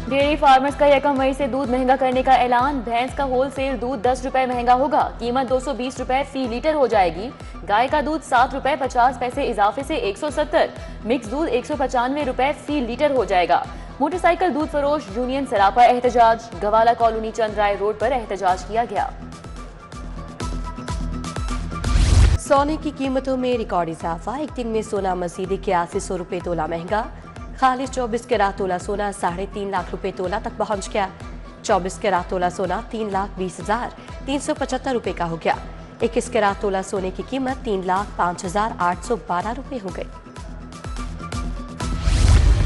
Dairy farmers का 1 मई से दूध महंगा करने का ऐलान। भैंस का होलसेल दूध 10 रुपए महंगा होगा। कीमत 220 रुपए फी लीटर हो जाएगी। गाय का दूध 7 रुपए 50 पैसे इजाफे से 170। मिक्स दूध 195 रुपए फी लीटर हो जाएगा। मोटरसाइकिल दूध फरोश यूनियन सरापा एहतजाज। गवाला कॉलोनी चंद्राय रोड पर एहतजाज किया गया। सोने की कीमतों में रिकॉर्ड इजाफा। एक दिन में सोना मजीद 8100 रुपए तोला महंगा। खालिश 24 कैरात तोला सोना 3.5 लाख रुपए तोला तक पहुंच गया। 24 कैरात तोला सोना 3,20,375 रुपए का हो गया। 21 कैरात तोला सोने की कीमत 3,05,812 रुपए हो गई।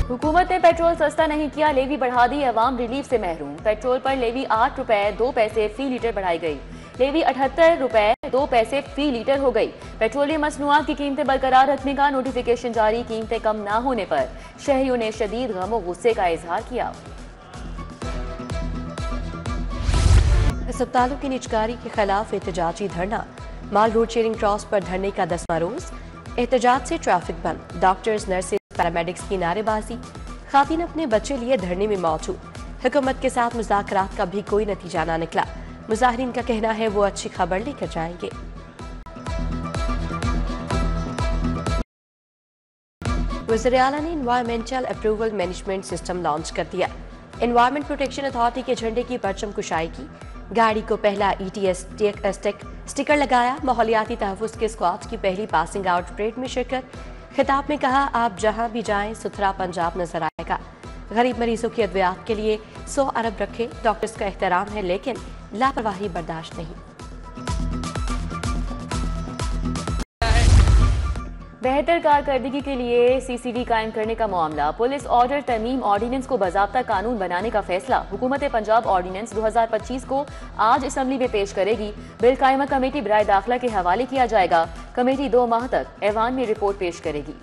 हुकूमत ने पेट्रोल सस्ता नहीं किया, लेवी बढ़ा दी, अवाम रिलीफ से महरूम। पेट्रोल पर लेवी 8 रुपए 2 पैसे फी लीटर बढ़ाई गई। लेवी 78 रुपए 2 पैसे फी लीटर हो गई। पेट्रोलियम मसनूआत की कीमतें बरकरार रखने का नोटिफिकेशन जारी। कीमतें कम न होने पर शहरियों ने शदीद गम और गुस्से का इजहार किया। अस्पतालों की निजकारी के खिलाफ एहतजाजी धरना। माल रोड शेयरिंग क्रॉस पर धरने का 10वां रोज। एहतजाज से ट्रैफिक बंद। डॉक्टर्स, नर्सेज, पैरामेडिक्स की नारेबाजी। खातिन अपने बच्चे लिए धरने में मौजूद। हुकूमत के साथ मुज़ाकरात का भी कोई नतीजा ना निकला। मुजाहिरीन का कहना है वो अच्छी खबर लेकर जाएंगे। वज़ीर आला ने environmental approval management system launch कर दिया। एनवायरमेंट प्रोटेक्शन अथॉरिटी के झंडे की परचम कुशाई की। गाड़ी को पहला ETS स्टिकर लगाया। माहौलियाती तहफ़्फ़ुज़ के स्क्वाड की पहली पासिंग आउट परेड में शिरकत। खिताब में कहा, आप जहां भी जाएं सुथरा पंजाब नजर आएगा। गरीब मरीजों की अद्वियात के लिए 100 अरब रखे। डॉक्टर्स का एहतराम है लेकिन लापरवाही बर्दाश्त नहीं। बेहतर कारकर्दगी के लिए CCD कायम करने का मामला। पुलिस ऑर्डर तरमीम ऑर्डिनेंस को बाज़ाब्ता कानून बनाने का फैसला। हुकूमत पंजाब ऑर्डिनेंस 2025 को आज असम्बली में पेश करेगी। बिल कायमा कमेटी बराए दाखिला के हवाले किया जाएगा। कमेटी 2 माह तक ऐवान में रिपोर्ट पेश करेगी।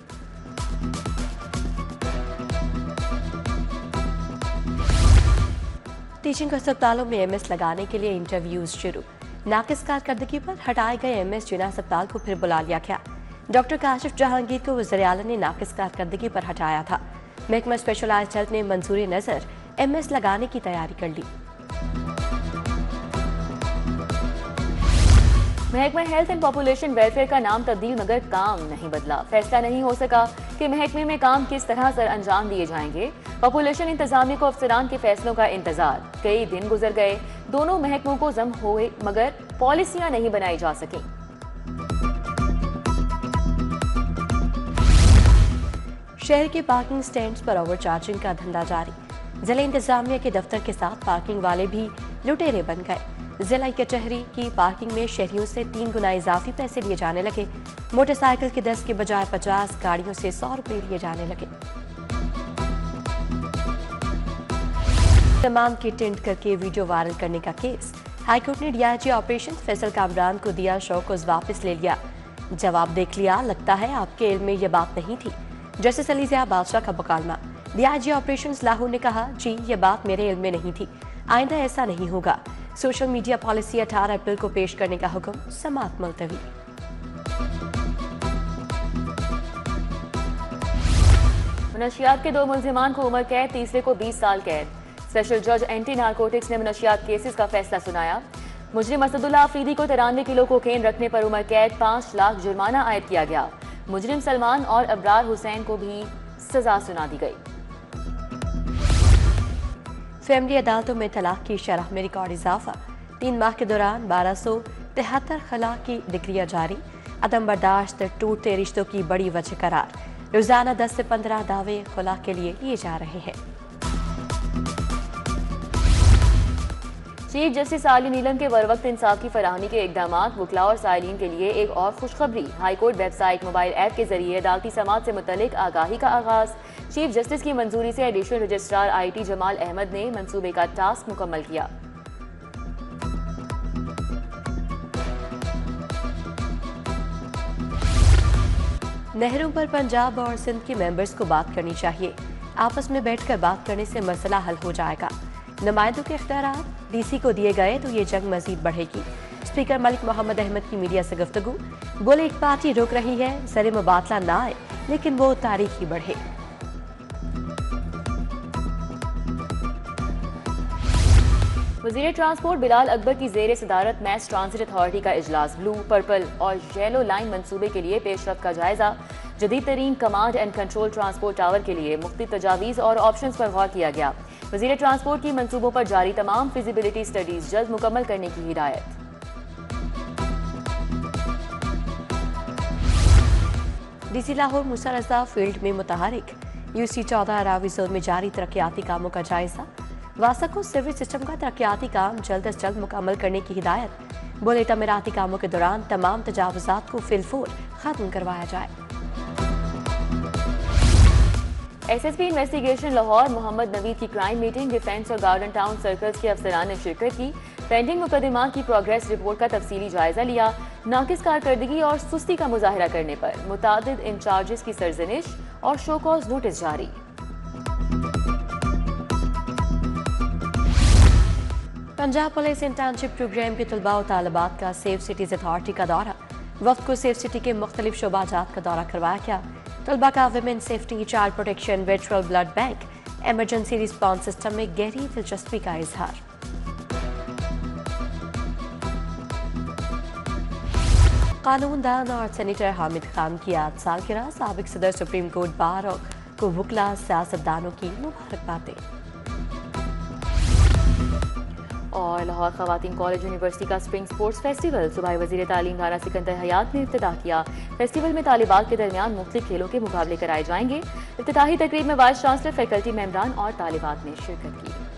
टीचिंग अस्पतालों में MS लगाने के लिए इंटरव्यूज शुरू। नाकिस कारकर्दगी पर हटाए गए MS जिना अस्पताल को फिर बुला लिया गया। डॉक्टर काशिफ जहांगीर को वज़ीर आला ने नाकिस कारकर्दगी पर हटाया था। महकमा स्पेशलाइज्ड हेल्थ ने मंजूरी नजर MS लगाने की तैयारी कर ली। महकमा हेल्थ एंड पॉपुलेशन वेलफेयर का नाम तब्दील मगर काम नहीं बदला। फैसला नहीं हो सका कि महकमे में काम किस तरह से अंजाम दिए जाएंगे। पॉपुलेशन इंतजामिया को अफसरान के फैसलों का इंतजार। कई दिन गुजर गए, दोनों महकमों को जम हुए मगर पॉलिसियां नहीं बनाई जा सकी। शहर के पार्किंग स्टैंड्स पर ओवरचार्जिंग का धंधा जारी। जिला इंतजामिया के दफ्तर के साथ पार्किंग वाले भी लुटेरे बन गए। जिला कचहरी की पार्किंग में शहरियों से 3 गुना इजाफी पैसे लिए जाने लगे। मोटरसाइकिल के 10 के बजाय 50, गाड़ियों से 100 रुपए लिए जाने लगे। तमाम की टेंट करके वीडियो वायरल करने का केस। हाईकोर्ट ने DIG ऑपरेशन फैसल कामरान को दिया शौकस वापस ले लिया। जवाब देख लिया, लगता है आपके इल्म में यह बात नहीं थी। जस्टिस अलीज़िया बादशाह का मुकालमा। DIG ऑपरेशंस लाहौर ने कहा, जी ये बात मेरे इल्म में नहीं थी, आइंदा ऐसा नहीं होगा। सोशल मीडिया पॉलिसी 18 अप्रैल को पेश करने का हुक्म। समाअत मुलतवी। मुनशियात के 2 मुल्जिमान को उम्र कैद, तीसरे को 20 साल कैद। स्पेशल जज एंटी नारकोटिक्स ने मुनशियात केसेस का फैसला सुनाया। मुजरिम असदुल्ला अफरीदी को 93 किलो कोकेन रखने पर उम्र कैद, 5 लाख जुर्माना आयद किया गया। मुजरिम सलमान और अबरार हुसैन को भी सजा सुना दी गई। फैमिली अदालतों में तलाक की शरह में रिकॉर्ड इजाफा। 3 माह के दौरान 1273 खला की डिग्रियां जारी। अदम बर्दाश्त टूटते रिश्तों की बड़ी वजह करार। रोजाना 10 से 15 दावे खला के लिए जा रहे हैं। चीफ जस्टिस आली नीलम के बरवक्त इंसाफ की फराहमी के इकदाम वकला और साइलिन के लिए एक और खुशखबरी। हाईकोर्ट वेबसाइट मोबाइल ऐप के जरिए अदालती समात से मुतल्लिक आगाही का आगाज। चीफ जस्टिस की मंजूरी से additional registrar IT Jamal Ahmad ने मंसूबे का टास्क मुकम्मल किया। नहरों पर पंजाब और सिंध के मेंबर्स को बात करनी चाहिए। आपस में बैठकर बात करने से मसला हल हो जाएगा। नुमाइंदों के इख्तियारात DC को दिए गए तो ये जंग मजीद बढ़ेगी। स्पीकर मलिक मोहम्मद अहमद की मीडिया से गुफ्तगू। बोले, एक पार्टी रोक रही है सरे मुबादला ना आए लेकिन वो तारीख ही बढ़े। वजीर ट्रांसपोर्ट बिलाल अकबर की जेर सदारत मैस ट्रांजिट अथॉरिटी का इजलास। ब्लू, पर्पल और येलो लाइन मंसूबे के लिए पेशरफ का जायजा। जदीद तरीन command and control transport tower के लिए मुख्तलिफ तजावीज़ और ऑप्शन पर गौर किया गया। वजीर ट्रांसपोर्ट की मंसूबों पर जारी तमाम फिजिबिलिटी स्टडीज जल्द मुकम्मल करने की हिदायत। डीसी लाहौर मूसा रजा फील्ड में मुतहरिक। यूसी 14 अरावी जोन में जारी तरक्याती कामों का जायजा। वासा को सिविल सिस्टम का तरक्याती काम जल्द अज जल्द मुकम्मल करने की हिदायत। बोले तमीराती कामों के दौरान तमाम तजावुजात को फिलफूर खत्म करवाया जाए। एसएसपी इन्वेस्टिगेशन लाहौर मोहम्मद नवीद की क्राइम मीटिंग। डिफेंस और गार्डन टाउन सर्कल्स के अफसरान ने शिरकत की। पेंडिंग मुकदमा की प्रोग्रेस रिपोर्ट का तफसीली जायजा लिया। नाकिस कारकर्दगी और सुस्ती का मुजाहरा करने पर मुतादिद इंचार्जेस की सरजनिश और शो कॉज नोटिस जारी। पंजाब पुलिस इंटर्नशिप प्रोग्राम के तलबा और तालिबात का सेफ सिटीज अथॉरिटी का दौरा। वक्त को सेफ सिटी के मुख्तलिफ शोबाजात का दौरा करवाया गया। तलबा का वुमेन सेफ्टी, चाइल्ड प्रोटेक्शन, वेटरल blood bank, emergency response system में गहरी दिलचस्पी का इजहार। कानून दान और सेनेटर हामिद खान की आज सालगिरह। साबिक सदर सुप्रीम कोर्ट बार को वकला सियासतदानों की मुबारकबादें। और लाहौर खवातीन कॉलेज यूनिवर्सिटी का स्प्रिंग स्पोर्ट्स फेस्टिवल। सूबाई वजीर तालीम राना सिकंदर हयात ने इफ्तिताह किया। फेस्टिवल में तालिबात के दरमियान मुख्तलिफ खेलों के मुकाबले कराए जाएंगे। इफ्तिताही तकरीब में वाइस चांसलर, फैकल्टी मेंबरान और तालिबात ने शिरकत की।